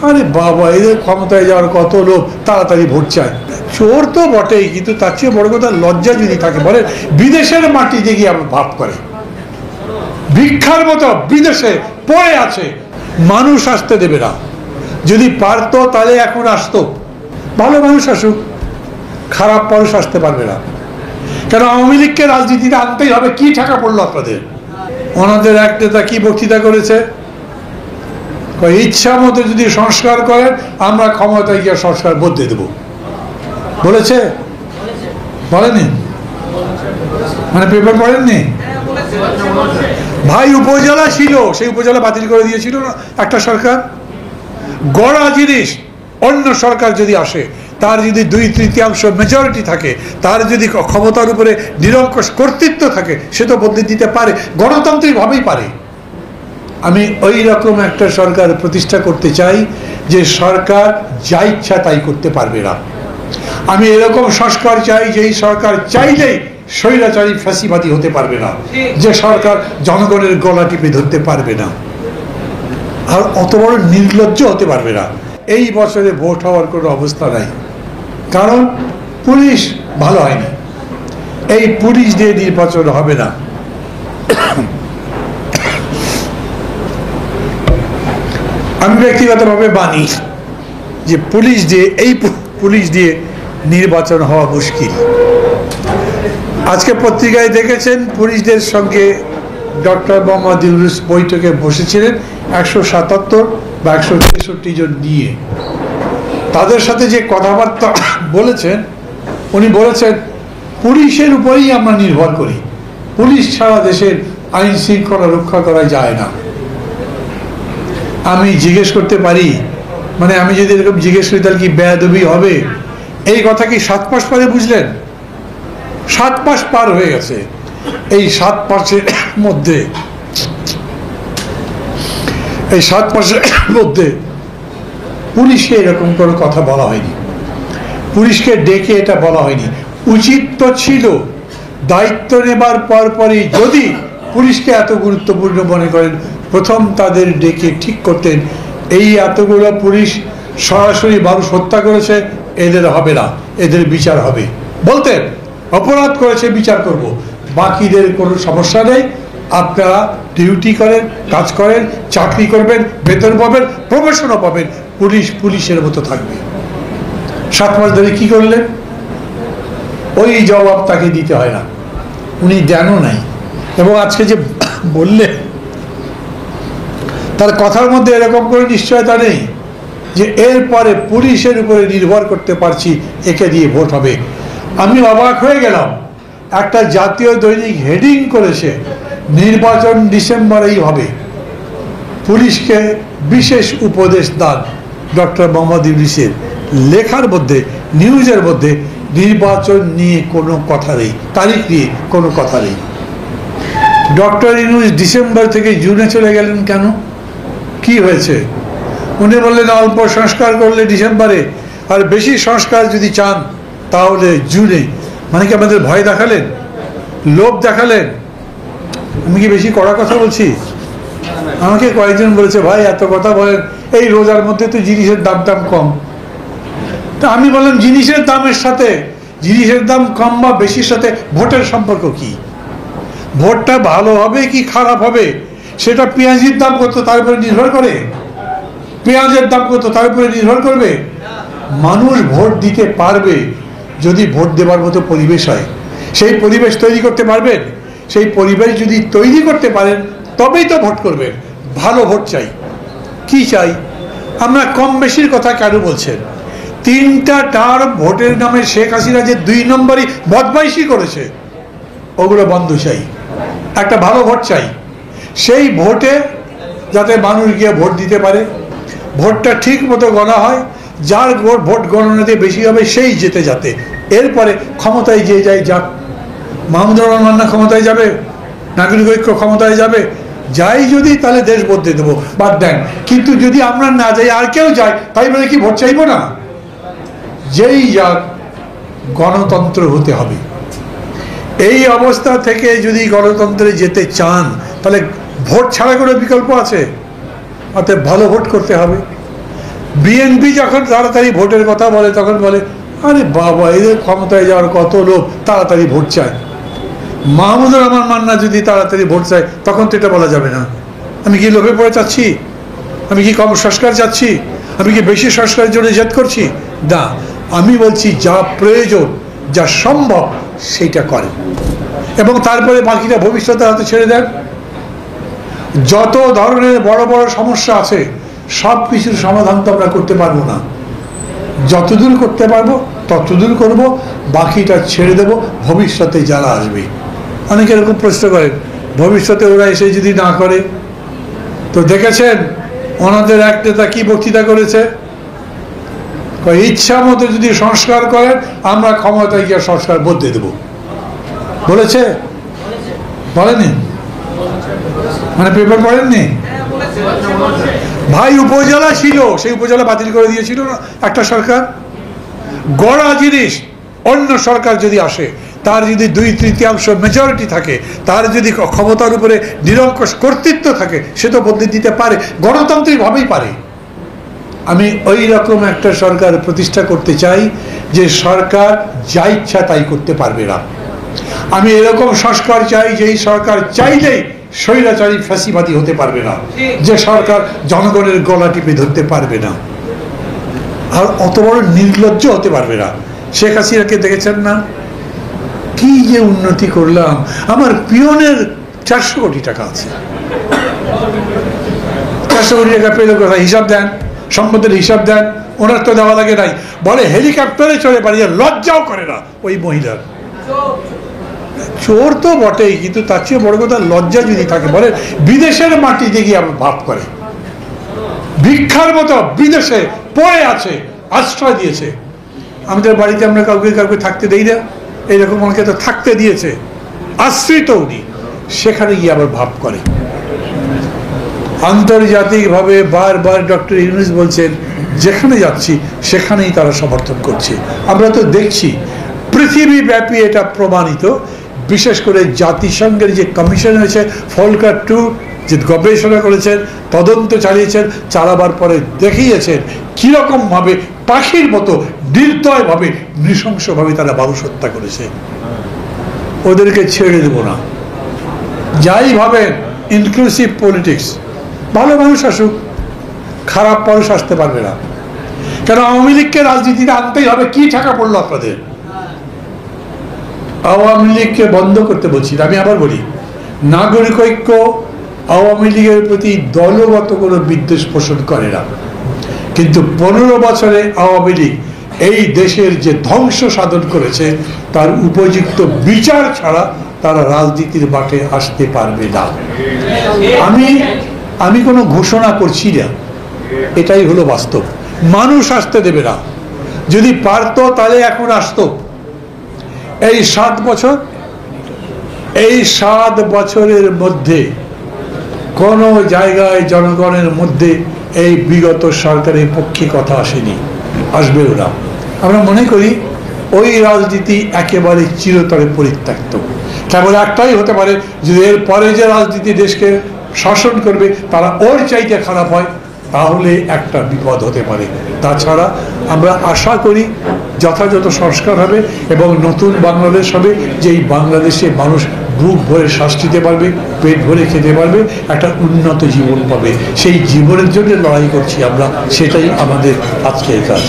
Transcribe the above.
আরে বাবা, এদের ক্ষমতায় যাওয়ার কত লোক তাড়াতাড়ি ভোট চায়। চোর তো বটেই, কিন্তু তার চেয়ে বড় কথা লজ্জা যদি থাকে, বলে বিদেশের মাটিতে গিয়ে আমার ভাব করে, ভিক্ষার মতো বিদেশে পড়ে আছে, মানুষ আসতে দেবে না। যদি পারতো তাহলে এখন আসতো, ভালো মানুষ আসুক, খারাপ মানুষ আসতে পারবে না। কেন আওয়ামী লীগকে রাজনীতিতে আনতেই হবে? কি টাকা পড়লো আপনাদের? ওনাদের এক নেতা কি বক্তৃতা করেছে, ইচ্ছা মতো যদি সংস্কার করেন আমরা ক্ষমতায় গিয়ে সংস্কার বদলে দেব, বলেছে? বলেনি? মানে পেপার পড়েননি? ভাই উপজেলা ছিল, সেই উপজেলা বাতিল করে দিয়েছিল না একটা সরকার। গড়া জিনিস, অন্য সরকার যদি আসে, তার যদি 2/3 মেজরিটি থাকে, তার যদি ক্ষমতার উপরে নিরঙ্কুশ কর্তৃত্ব থাকে, সে তো বদলে দিতে পারে, গণতান্ত্রিকভাবেই পারে। আমি ওই রকম একটা সরকার প্রতিষ্ঠা করতে চাই যে সরকার যা ইচ্ছা তাই করতে পারবে না। আমি এরকম সংস্কার চাই যেই সরকার চাইলেই স্বৈরাচারী ফ্যাসিবাদী হতে পারবে না, যে সরকার জনগণের গলা টিপে ধরতে পারবে না, আর অত বড় নির্লজ্জ হতে পারবে না। এই বছরে ভোট হওয়ার কোনো অবস্থা নাই, কারণ পুলিশ ভালো হয়নি। এই পুলিশ দিয়ে নির্বাচন হবে না। আমি ব্যক্তিগতভাবে মানি যে পুলিশ দিয়ে, এই পুলিশ দিয়ে নির্বাচন হওয়া মুশকিল। আজকে পত্রিকায় দেখেছেন পুলিশদের সঙ্গে ডক্টর মোহাম্মদ ইউনূস বৈঠকে বসেছিলেন 177 বা 163 জন নিয়ে। তাদের সাথে যে কথাবার্তা বলেছেন, উনি বলেছেন পুলিশের উপরেই আমরা নির্ভর করি, পুলিশ ছাড়া দেশের আইন শৃঙ্খলা রক্ষা করা যায় না। আমি জিজ্ঞেস করতে পারি, মানে আমি যদি এরকম জিজ্ঞেস করি তাহলে কি বেয়াদবি হবে? এই কথা কি 7 মাস পরে বুঝলেন? 7 মাস পার হয়ে গেছে। এই 7 মাসের মধ্যে, এই 7 মাসের মধ্যে পুলিশকে এরকম কোনো কথা বলা হয়নি, পুলিশকে ডেকে এটা বলা হয়নি। উচিত তো ছিল দায়িত্ব নেবার পরপরই যদি পুলিশকে এত গুরুত্বপূর্ণ মনে করেন, প্রথম তাদের ডেকে ঠিক করতেন, এই এতগুলো পুলিশ সরাসরি মানুষ হত্যা করেছে, এদের হবে না, এদের বিচার হবে। বলতেন অপরাধ করেছে, বিচার করব, বাকিদের কোনো সমস্যা নেই, আপনারা ডিউটি করেন, কাজ করেন, চাকরি করবেন, বেতন পাবেন, প্রমোশনও পাবেন, পুলিশ পুলিশের মতো থাকবে। 7 মাস ধরে কি করলেন? ওই জবাব তাকে দিতে হয় না, উনি দেনও নাই। এবং আজকে যে বললেন, তার কথার মধ্যে এরকম করে নিশ্চয়তা নেই যে এরপরে পুলিশের উপরে নির্ভর করতে পারছি, একে দিয়ে ভোট হবে। আমি অবাক হয়ে গেলাম, একটা জাতীয় দৈনিক হেডিং করেছে নির্বাচন ডিসেম্বরেই হবে, পুলিশকে বিশেষ উপদেশ দান ডক্টর মোহাম্মদ ইউনূসের। লেখার মধ্যে, নিউজের মধ্যে নির্বাচন নিয়ে কোনো কথা নেই, তারিখ নিয়ে কোনো কথা নেই। ডক্টর ইউনূস ডিসেম্বর থেকে জুনে চলে গেলেন কেন? কি হয়েছে? উনি বললেন অল্প সংস্কার করলে ডিসেম্বরে, আর বেশি সংস্কার যদি চান তাহলে জুনে। মানে কি আমাদের ভয় দেখালেন, লোভ দেখালেন? আমি কি বেশি কড়া কথা বলছি? আমাকে কয়েকজন বলেছে, ভাই এত কথা বলেন, এই রোজার মধ্যে তো জিনিসের দাম কম। তা আমি বললাম, জিনিসের দামের সাথে, জিনিসের দাম কম বা বেশির সাথে ভোটের সম্পর্ক কি? ভোটটা ভালো হবে কি খারাপ হবে সেটা পেঁয়াজের দাম কত তার উপরে নির্ভর করে? পেঁয়াজের দাম কত তার উপরে নির্ভর করবে? মানুষ ভোট দিতে পারবে যদি ভোট দেবার মতো পরিবেশ হয়। সেই পরিবেশ তৈরি করতে পারবেন? সেই পরিবেশ যদি তৈরি করতে পারেন তবেই তো ভোট করবেন। ভালো ভোট চাই। কি চাই? আমরা কম বেশির কথা কেন বলছেন? 3টা টার্ম ভোটের নামে শেখ হাসিনা যে 2 নম্বরই বদমাইশি করেছে, ওগুলো বন্ধ চাই। একটা ভালো ভোট চাই, সেই ভোটে যাতে মানুষ গিয়ে ভোট দিতে পারে, ভোটটা ঠিক মতো গণা হয়, যার ভোট গণনাতে বেশি হবে সেই যেতে, যাতে এরপরে ক্ষমতায় যে যায় যাক। মাহমুদুর রহমান মান্না ক্ষমতায় যাবে, নাগরিক ঐক্য ক্ষমতায় যাবে, যাই যদি তাহলে দেশ বদলে দেবো, বাদ দেন। কিন্তু যদি আমরা না যাই আর কেউ যায়, তাই বলে কি ভোট চাইবো না? যেই যাক, গণতন্ত্র হতে হবে। এই অবস্থা থেকে যদি গণতন্ত্রে যেতে চান তাহলে ভোট ছাড়া কোনো বিকল্প আছে? অতএব ভালো ভোট করতে হবে। বিএনপি যখন তাড়াতাড়ি ভোটের কথা বলে তখন বলে আরে বাবা এদের ক্ষমতায় যাওয়ার কত লোক তাড়াতাড়ি ভোট চায়। মাহমুদুর রহমান মান্না যদি তাড়াতাড়ি ভোট চায় তখন তো এটা বলা যাবে না। আমি কি লোভে পড়ে চাচ্ছি? আমি কি কম সংস্কার চাচ্ছি? আমি কি বেশি সংস্কারের জন্য জেদ করছি? না, আমি বলছি যা প্রয়োজন, যা সম্ভব সেইটা করেন এবং তারপরে বাকিটা ভবিষ্যতে হাতে ছেড়ে দেন। যত ধরনের বড় বড় সমস্যা আছে সব কিছুর সমাধান তো আমরা করতে পারবো না। যতদূর করতে পারবো ততদূর করব, বাকিটা ছেড়ে দেব ভবিষ্যতে যারা আসবে। অনেকে এরকম প্রশ্ন করেন ভবিষ্যতে ওরা এসে যদি না করে, তো দেখেছেন ওনাদের এক নেতা কি বক্তৃতা করেছে, ইচ্ছা মতো যদি সংস্কার করেন আমরা ক্ষমতায় গিয়ে সংস্কার বদলে দেব বলেছে? বলেনি? মানে পেপার পড়েননি? ভাই উপজেলা ছিল, সেই উপজেলা বাতিল করে দিয়েছিল না একটা সরকার। গড়া জিনিস অন্য সরকার যদি আসে, তার যদি 2/3 মেজরিটি থাকে, তার যদি ক্ষমতার উপরে নিরঙ্কুশ কর্তৃত্ব থাকে, সে তো বদলে দিতে পারে, গণতান্ত্রিকভাবেই পারে। আমি ওই রকম একটা সরকার প্রতিষ্ঠা করতে চাই যে সরকার যা ইচ্ছা তাই করতে পারবে না। আমি এরকম সংস্কার চাই যে এই সরকার চাইলেই স্বৈরাচারী ফ্যাসিবাদী হতে পারবে না, যে সরকার জনগণের গলা টিপে ধরতে পারবে না, আর অত বড় নির্লজ্জ হতে পারবে না। শেখ হাসিনাকে দেখেছেন না, কি যে উন্নতি করলাম। আমার পিয়নের 400 কোটি টাকা আছে, 400 কোটি টাকা পেলে কোথায়? হিসাব দেন, সম্পদের হিসাব দেন। ওনার তো দেওয়া লাগে নাই, বলে হেলিকপ্টারে চলে পারি, লজ্জাও করে না ওই মহিলার। চোর তো বটেই, কিন্তু তার চেয়ে বড় কথা লজ্জা যদি থাকে, বলে বিদেশের মাটিতে গিয়ে ভাব করে, ভিক্ষার মতো বিদেশে পড়ে আছে, আশ্রয় দিয়েছে। আমাদের বাড়িতে আমরা কাউকে কাউকে থাকতে দেই না, এইরকম অনেকে তো থাকতে দিয়েছে, আশ্রিত উনি, সেখানে গিয়ে আবার ভাব করে। আন্তর্জাতিকভাবে বারবার ডক্টর ইউনূস বলছেন যেখানে যাচ্ছি সেখানেই তারা সমর্থন করছে। আমরা তো দেখছি পৃথিবীব্যাপী এটা প্রমাণিত। বিশেষ করে জাতিসংঘের যে কমিশন হয়েছে, ফলকার 2 যে গবেষণা করেছেন, তদন্ত চালিয়েছেন, চালাবার পরে দেখিয়েছেন কিরকমভাবে পাখির মতো নির্দয়ভাবে নৃশংসভাবে তারা মানুষ হত্যা করেছে। ওদেরকে ছেড়ে দেব না, যাই ভাবেন। ইনক্লুসিভ পলিটিক্স, ভালো মানুষ আসুক, খারাপ মানুষ আসতে পারবে না। কেন আওয়ামী লীগকে রাজনীতিতে আনতেই হবে? কি টাকা পড়লো আপনাদের? আওয়ামী লীগকে বন্ধ করতে বলছি। আমি আবার বলি, নাগরিক ঐক্য আওয়ামী লীগের প্রতি দলগত কোনো বিদ্বেষ পোষণ করে না, কিন্তু 15 বছরে আওয়ামী লীগ এই দেশের যে ধ্বংস সাধন করেছে তার উপযুক্ত বিচার ছাড়া তারা রাজনীতির মাঠে আসতে পারবে না। আমি কোনো ঘোষণা করছি না, এটাই হলো বাস্তব। মানুষ আসতে দেবে না। যদি পারতো তাহলে এখন আসতো। এই 7 বছর, এই 7 বছরের মধ্যে কোন জায়গায় জনগণের মধ্যে এই বিগত সরকারের পক্ষে কথা আসেনি, আসবেও না। আমরা মনে করি ওই রাজনীতি একেবারে চিরতরে পরিত্যক্ত। কেবল একটাই হতে পারে, যদি এর পরে যে রাজনীতি দেশকে শাসন করবে তারা ওর চাইতে খারাপ হয়, তাহলে একটা বিপদ হতে পারে। তাছাড়া আমরা আশা করি যথাযথ সংস্কার হবে এবং নতুন বাংলাদেশ হবে, যেই বাংলাদেশে মানুষ বুক ভরে শ্বাস নিতে পারবে, পেট ভরে খেতে পারবে, একটা উন্নত জীবন পাবে। সেই জীবনের জন্য লড়াই করছি আমরা, সেটাই আমাদের আজকের কাজ।